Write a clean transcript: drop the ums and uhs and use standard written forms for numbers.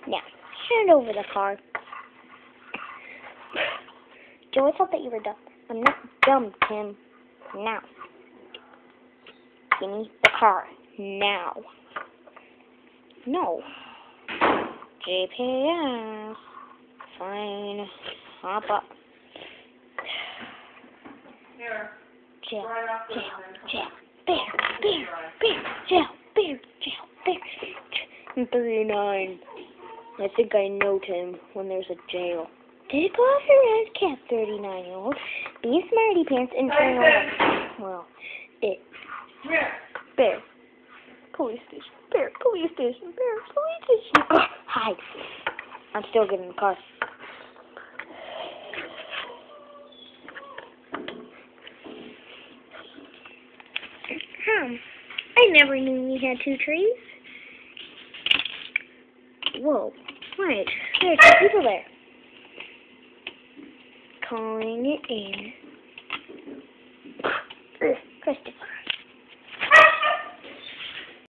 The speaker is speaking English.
Now, hand over the car. Joe, I thought that you were dumb. I'm not dumb, Tim. Now. Give me the car. Now. No. GPS. Fine. Hop up. Here. Jail. Right off the Jail. Jail. Jail. 39. I think I know Tim when there's a jail. Take off your red cap, 39-year-old. Be smarty pants and turn around. Well, Here. Bear. Police station. Bear. Police station. Bear. Police station. Oh, hide. I'm still getting the car. I never knew we had 2 trees. Whoa. Wait. There's 2 people there. Calling it in. Christopher.